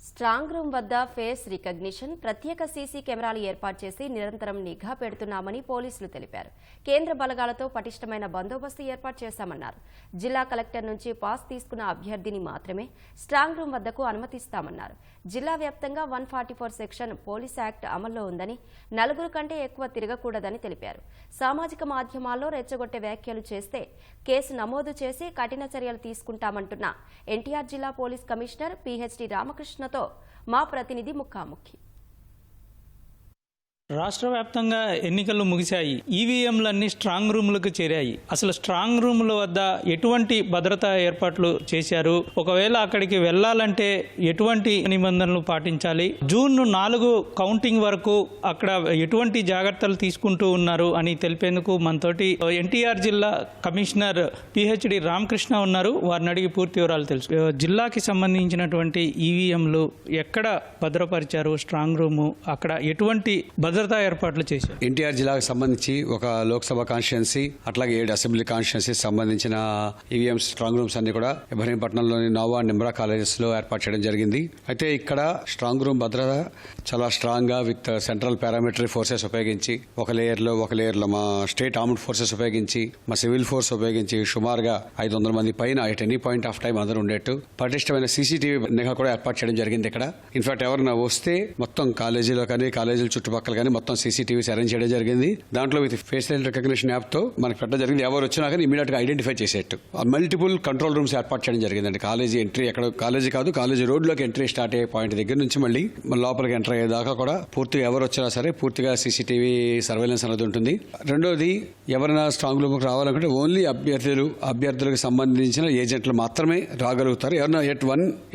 Strong room వద్ద face recognition, ప్రత్యేక CC కెమెరాలు ఏర్పాటు చేసి నిరంతరం నిఘా పెడుతున్నామని పోలీసులు తెలిపారు. కేంద్ర బలగాలతో పటిష్టమైన బందోబస్తు ఏర్పాటు చేశామన్నారు. జిల్లా కలెక్టర్ నుంచి పాస్ తీసుకున్న అభ్యర్థిని మాత్రమే స్ట్రాంగ్ రూమ్ వద్దకు అనుమతిస్తామన్నారు. జిల్లా వ్యాప్తంగా 144 సెక్షన్ పోలీస్ యాక్ట్ అమల్లో ఉందని, నలుగురు కంటే ఎక్కువ తిరగకూడదని తెలిపారు. సామాజిక మాధ్యమాల్లో రెచ్చగొట్టే వ్యాఖ్యలు చేస్తే కేసు నమోదు చేసి కఠిన చర్యలు తీసుకుంటామంటున్న ఎన్టీఆర్ జిల్లా పోలీస్ కమిషనర్ PHD రామకృష్ణతో మా ప్రతినిధి ముఖాముఖి. రాష్ట్ర వ్యాప్తంగా ఎన్నికలు ముగిశాయి. ఈవీఎంలన్నీ స్ట్రాంగ్ రూములకు చేరాయి. అసలు స్ట్రాంగ్ రూముల వద్ద ఎటువంటి భద్రతా ఏర్పాట్లు చేశారు, ఒకవేళ అక్కడికి వెళ్లాలంటే ఎటువంటి నిబంధనలు పాటించాలి, జూన్ 4 కౌంటింగ్ వరకు అక్కడ ఎటువంటి జాగ్రత్తలు తీసుకుంటూ ఉన్నారు అని తెలిపేందుకు మనతోటి ఎన్టీఆర్ జిల్లా కమిషనర్ PHD రామకృష్ణ ఉన్నారు. వారిని అడిగి పూర్తి వివరాలు తెలుసు. జిల్లాకి సంబంధించినటువంటి ఈవీఎంలు ఎక్కడ భద్రపరిచారు, స్ట్రాంగ్ రూము అక్కడ ఎటువంటి భద్రతా ఏర్పాట్లు చేశారు? ఎన్టీఆర్ జిల్లాకు సంబంధించి ఒక లోక్సభ కాన్స్టిట్యున్సీ, అట్లాగే 7 అసెంబ్లీ కాన్స్టిట్యున్సీ సంబంధించిన ఈవీఎం స్ట్రాంగ్ రూమ్స్ అన్ని కూడా ఇబ్రహీంపట్నంలోని నోవా నిమ్రా కాలేజెస్ లో ఏర్పాటు చేయడం జరిగింది. అయితే ఇక్కడ స్ట్రాంగ్ రూమ్ భద్రత చాలా స్ట్రాంగ్ గా విత్ సెంట్రల్ పారామిలిటరీ ఫోర్సెస్ ఉపయోగించి ఒక లేయర్ లో మా స్టేట్ ఆర్మ్డ్ ఫోర్సెస్ ఉపయోగించి, మా సివిల్ ఫోర్స్ ఉపయోగించి సుమారుగా 500 మంది పైన at any point of time అందరూ ఉండేట్టు పటిష్టమైన CCTV నిఘా కూడా ఏర్పాటు చేయడం జరిగింది. ఇక్కడ ఇన్ఫాక్ట్ ఎవరైనా వస్తే మొత్తం కాలేజీలో కానీ కాలేజీల చుట్టుపక్కల కానీ మొత్తం CCTVs అరేంజ్ చేయడం జరిగింది. దాంట్లో విత్ ఫేషియల్ రికగ్నిషన్ యాప్ తో మనకి పెట్టడం జరిగింది. ఎవరు వచ్చినా కానీ ఇమీడియట్ గా ఐడెంటిఫై చేసేట్టు మల్టిపుల్ కంట్రోల్ రూమ్స్ ఏర్పాటు చేయడం జరిగిందండి. కాలేజీ ఎంట్రీ ఎక్కడ కాలేజీ కాదు, కాలేజీ రోడ్లోకి ఎంట్రీ స్టార్ట్ అయ్యే పాయింట్ దగ్గర నుంచి మళ్ళీ లోపలికి ఎంటర్ అయ్యేదాకా కూడా పూర్తిగా ఎవరు వచ్చినా సరే పూర్తిగా CCTV సర్వేలెన్స్ అనేది ఉంటుంది. రెండోది, ఎవరైనా స్ట్రాంగ్ రూమ్కి రావాలనుకుంటే ఓన్లీ అభ్యర్థులకు సంబంధించిన ఏజెంట్లు మాత్రమే రాగలుగుతారు. ఎవరైనా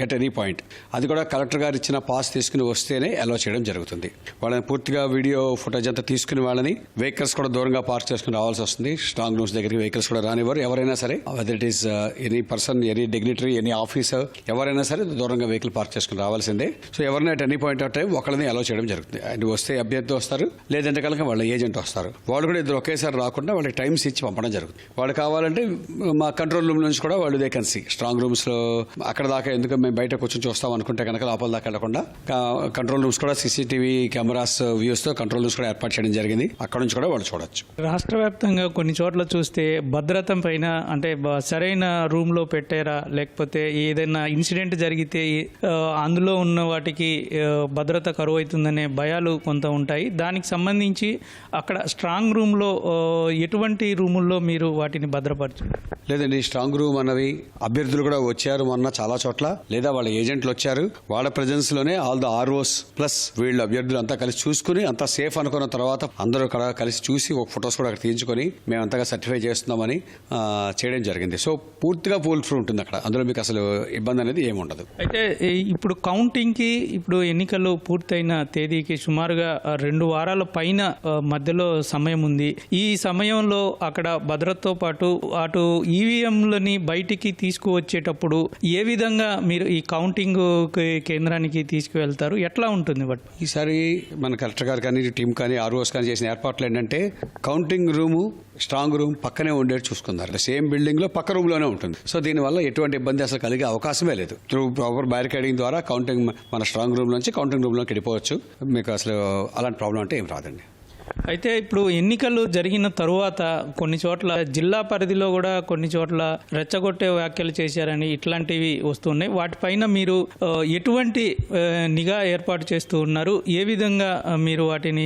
ఎట్ ఎనీ పాయింట్, అది కూడా కలెక్టర్ గారు ఇచ్చిన పాస్ తీసుకుని వస్తేనే అలౌ చేయడం జరుగుతుంది. వాళ్ళని పూర్తిగా వీడియో ఫుటేజ్ అంతా తీసుకుని వాళ్ళని వెహికల్స్ కూడా దూరంగా పార్క్ చేసుకుని రావాల్సి వస్తుంది. స్ట్రాంగ్ రూమ్స్ దగ్గరికి వెహికల్స్ కూడా రానివ్వరు. ఎవరైనా సరే whether it is any person, any dignitary, any officer, ఎవరైనా సరే దూరంగా వెహికల్ పార్క్ చేసుకుని రావాల్సిందే. సో ఎవరైనా at any point of time ఒకళ్ళని అలౌ చేయడం జరుగుతుంది. అండ్ వస్తే అభ్యర్థి వస్తారు, లేదంటే కనుక వాళ్ళ ఏజెంట్ వస్తారు. వాళ్ళు కూడా ఇద్దరు ఒకేసారి రాకుండా వాళ్ళకి టైమ్స్ ఇచ్చి పంపడం జరుగుతుంది. వాళ్ళు కావాలంటే మా కంట్రోల్ రూమ్ నుంచి కూడా వాళ్ళు వేకెన్సీ స్ట్రాంగ్ రూమ్స్ లో అక్కడ దాకా ఎందుకు మేము బయట కూర్చొని చూస్తాం అనుకుంటే కనుక లోపల దాకా వెళ్లకుండా కంట్రోల్ రూమ్స్ కూడా CCTV కెమెరాస్ వ్యూస్ తో కంట్రోల్ రూమ్స్ కూడా ఏర్పాటు చేయడం జరిగింది. అక్కడ నుంచి కూడా వాళ్ళు చూడొచ్చు. రాష్ట్ర వ్యాప్తంగా కొన్ని చోట్ల చూస్తే భద్రత పైన అంటే సరైన రూమ్ లో పెట్టారా, లేకపోతే ఏదైనా ఇన్సిడెంట్ జరిగితే అందులో ఉన్న వాటికి భద్రత కరువు అవుతుందనే భయాలు కొంత ఉంటాయి. దానికి సంబంధించి అక్కడ స్ట్రాంగ్ రూమ్ లో ఎటువంటి రూముల్లో మీరు వాటిని భద్రపరచారు? లేదండి, స్ట్రాంగ్ రూమ్ అన్నవి అభ్యర్థులు కూడా వచ్చారు మొన్న చాలా చోట్ల, లేదా వాళ్ళ ఏజెంట్లు వచ్చారు. వాళ్ళ ప్రెజెన్స్ లోనే ఆల్ ద ROs ప్లస్ వీళ్ళు అభ్యర్థులు అంతా కలిసి చూసుకుని అంతా సేఫ్ అనుకున్న తర్వాత అందరూ అక్కడ కలిసి చూసి ఒక ఫొటోస్ కూడా అక్కడ తీయించుకొని మేము అంతగా సర్టిఫై చేస్తున్నామని చేయడం జరిగింది. సో పూర్తిగా ఫుల్ ప్రూఫ్ ఉంటుంది అక్కడ, అందులో మీకు అసలు ఇబ్బంది అనేది ఏమి ఉండదు. అయితే ఇప్పుడు కౌంటింగ్ కి ఇప్పుడు ఎన్నికలు పూర్తయిన తేదీకి సుమారుగా 2 వారాల పైన మధ్యలో సమయం ఉంది. ఈ సమయంలో అక్కడ భద్రతతో పాటు అటు ఈవీఎంలని బయటికి తీసుకువచ్చేటప్పుడు ఏ విధంగా మీరు ఈ కౌంటింగ్ కేంద్రానికి తీసుకువెళ్తారు, ఎట్లా ఉంటుంది? ఈసారి మన కలెక్టర్ గారు కానీ టీం కానీ ROs కానీ చేసిన ఏర్పాట్లు ఏంటంటే కౌంటింగ్ రూము స్ట్రాంగ్ రూమ్ పక్కనే ఉండేది చూసుకున్నారు. సేమ్ బిల్డింగ్ లో పక్క రూమ్ లోనే ఉంటుంది. సో దీనివల్ల ఎటువంటి ఇబ్బంది అసలు కలిగే అవకాశమే లేదు. త్రూ ప్రాపర్ బ్యారికేడింగ్ ద్వారా కౌంటింగ్ మన స్ట్రాంగ్ రూమ్ నుంచి కౌంటింగ్ రూమ్ లోకి వెళ్ళిపోవచ్చు. మీకు అసలు అలాంటి ప్రాబ్లం అంటే ఏం రాదండి. అయితే ఇప్పుడు ఎన్నికలు జరిగిన తరువాత కొన్ని చోట్ల జిల్లా పరిధిలో కూడా కొన్ని చోట్ల రెచ్చగొట్టే వ్యాఖ్యలు చేశారని ఇట్లాంటివి వస్తున్నాయి. వాటిపైన మీరు ఎటువంటి నిఘా ఏర్పాటు చేస్తూ ఉన్నారు, ఏ విధంగా మీరు వాటిని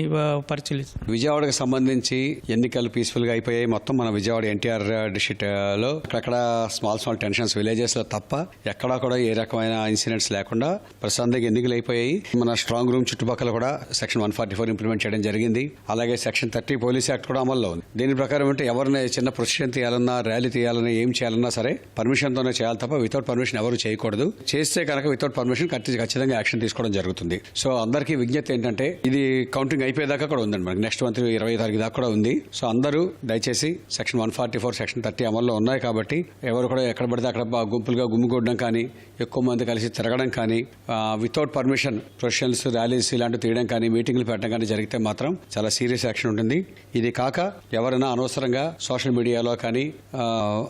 పరిశీలిస్తారు? విజయవాడకు సంబంధించి ఎన్నికలు పీస్ఫుల్ గా అయిపోయాయి. మొత్తం మన విజయవాడ ఎన్టీఆర్ డిస్ట్రిక్ట్ లో అక్కడ స్మాల్ టెన్షన్స్ విలేజెస్ లో తప్ప ఎక్కడా కూడా ఏ రకమైన ఇన్సిడెంట్స్ లేకుండా ప్రశాంతంగా ఎన్నికలు అయిపోయాయి. మన స్ట్రాంగ్ రూమ్ చుట్టుపక్కల కూడా సెక్షన్ 144 ఇంప్లిమెంట్ చేయడం జరిగింది. అలాగే సెక్షన్ 30 పోలీస్ యాక్ట్ కూడా అమల్లో ఉంది. దీని ప్రకారం అంటే ఎవరిని చిన్న ప్రొసెషన్ తీయాలన్నా, ర్యాలీ తీయాలన్నా, ఏం చేయాలన్నా సరే పర్మిషన్ తోనే చేయాలి తప్ప వితౌట్ పర్మిషన్ ఎవరు చేయకూడదు. చేస్తే కనుక వితౌట్ పర్మిషన్ ఖచ్చితంగా యాక్షన్ తీసుకోవడం జరుగుతుంది. సో అందరికీ విజ్ఞప్తి ఏంటంటే ఇది కౌంటింగ్ అయిపోయేదాకా కూడా ఉందండి. మనకి నెక్స్ట్ మంత్ 20 తారీఖు దాకా కూడా ఉంది. సో అందరూ దయచేసి సెక్షన్ 144 సెక్షన్ 30 అమల్లో ఉన్నాయి కాబట్టి ఎవరు కూడా ఎక్కడ పడితే అక్కడ గుంపులుగా గుమ్మిగూడడం కానీ, ఎక్కువ మంది కలిసి తిరగడం కానీ, వితౌట్ పర్మిషన్ ప్రొసెషన్స్, ర్యాలీస్ ఇలాంటివి తీయడం కానీ, మీటింగ్లు పెట్టడం కానీ జరిగితే మాత్రం చాలా సీరియస్ సీరియస్ యాక్షన్ ఉంటుంది. ఇది కాక ఎవరైనా అనవసరంగా సోషల్ మీడియాలో కానీ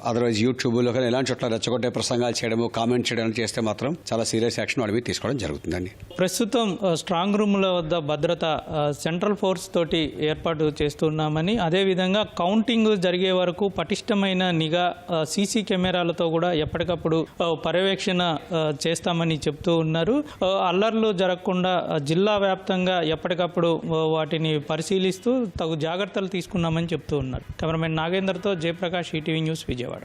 అదర్వైజ్ యూట్యూబ్లో కానీ ఎలాంటి చోట్ల రెచ్చగొట్టే ప్రసంగాలు చేయడము, కామెంట్ చేయడం చేస్తే మాత్రం చాలా సీరియస్ యాక్షన్ వాడి మీద తీసుకోవడం జరుగుతుందండి. ప్రస్తుతం స్ట్రాంగ్ రూముల వద్ద భద్రత సెంట్రల్ ఫోర్స్ తోటి ఏర్పాటు చేస్తున్నామని, అదేవిధంగా కౌంటింగ్ జరిగే వరకు పటిష్టమైన నిఘా సీసీ కెమెరాలతో కూడా ఎప్పటికప్పుడు పర్యవేక్షణ చేస్తామని చెప్తూ ఉన్నారు. అల్లర్లు జరగకుండా జిల్లా వ్యాప్తంగా ఎప్పటికప్పుడు వాటిని పరిశీలిస్తూ తగు జాగ్రత్తలు తీసుకున్నామని చెప్తూ ఉన్నారు. కెమెరామెన్ నాగేందర్తో జయప్రకాష్, ఈటీవీ న్యూస్, విజయవాడ.